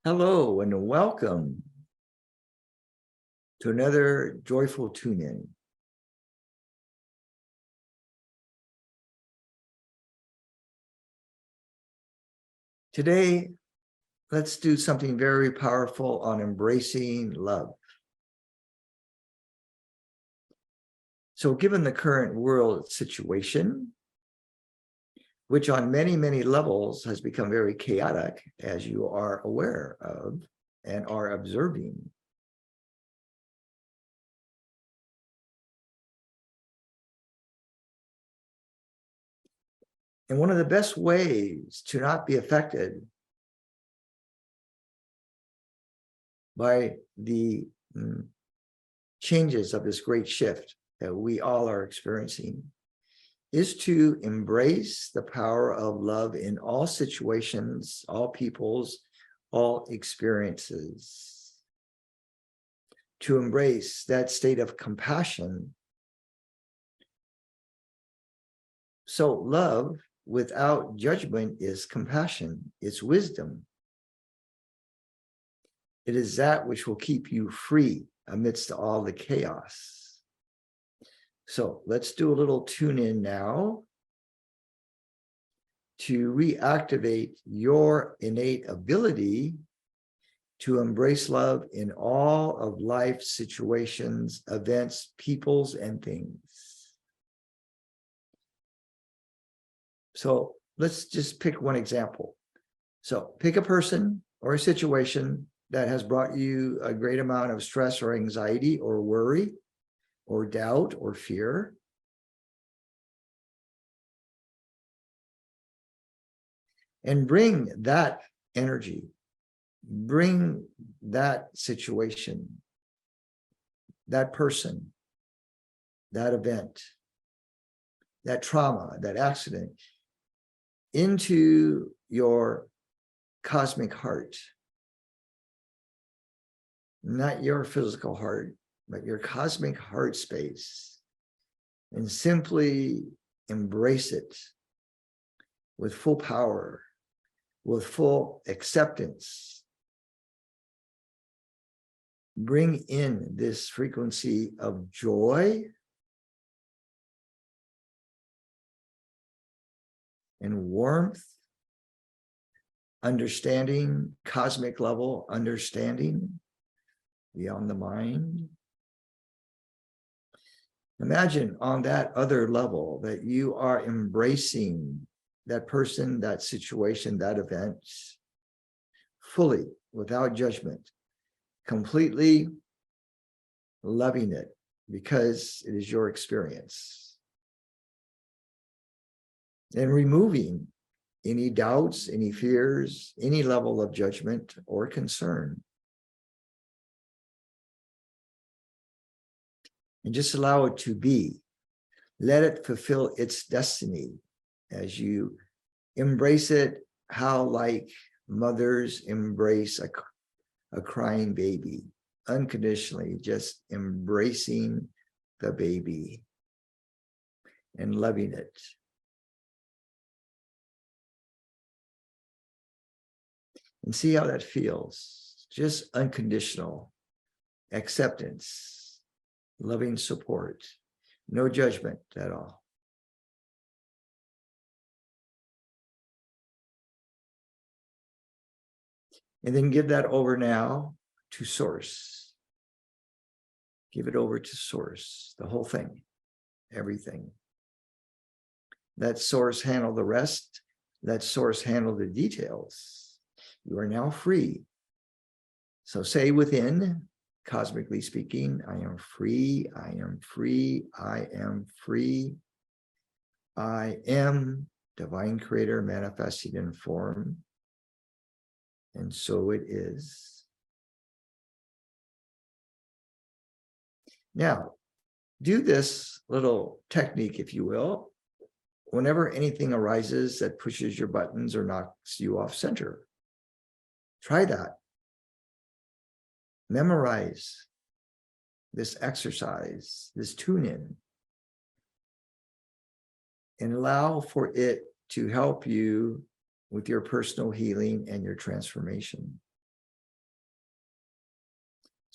Hello and welcome to another joyful tune-in. Today, let's do something very powerful on embracing love. So given the current world situation, which on many, many levels has become very chaotic, as you are aware of and are observing, and one of the best ways to not be affected by the changes of this great shift that we all are experiencing is to embrace the power of love in all situations, all peoples, all experiences. To embrace that state of compassion. So love without judgment is compassion, it's wisdom. It is that which will keep you free amidst all the chaos. So let's do a little tune in now to reactivate your innate ability to embrace love in all of life's situations, events, peoples, and things. So let's just pick one example. So pick a person or a situation that has brought you a great amount of stress or anxiety or worry or doubt or fear. And bring that energy, bring that situation, that person, that event, that trauma, that accident, into your cosmic heart. Not your physical heart, but your cosmic heart space. And simply embrace it with full power, with full acceptance. Bring in this frequency of joy and warmth, understanding, cosmic level understanding beyond the mind. Imagine on that other level that you are embracing that person, that situation, that event, fully, without judgment, completely loving it because it is your experience. And removing any doubts, any fears, any level of judgment or concern. And just allow it to be. Let it fulfill its destiny as you embrace it, how like mothers embrace a crying baby, unconditionally, just embracing the baby and loving it. And see how that feels. Just unconditional acceptance, loving support, no judgment at all. And then give that over now to Source. Give it over to Source, the whole thing, everything. Let Source handle the rest. Let Source handle the details. You are now free. So say within, cosmically speaking, I am free, I am free, I am free. I am divine creator manifested in form. And so it is. Now, do this little technique, if you will, whenever anything arises that pushes your buttons or knocks you off center. Try that. Memorize this exercise, this tune-in, and allow for it to help you with your personal healing and your transformation.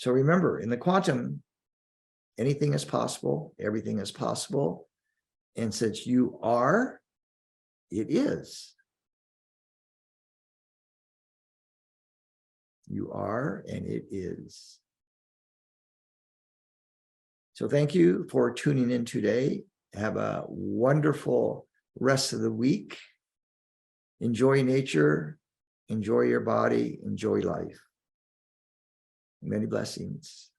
So remember, in the quantum, anything is possible, everything is possible. And since you are, it is. You are, and it is. So thank you for tuning in today. Have a wonderful rest of the week. Enjoy nature, enjoy your body, enjoy life. Many blessings.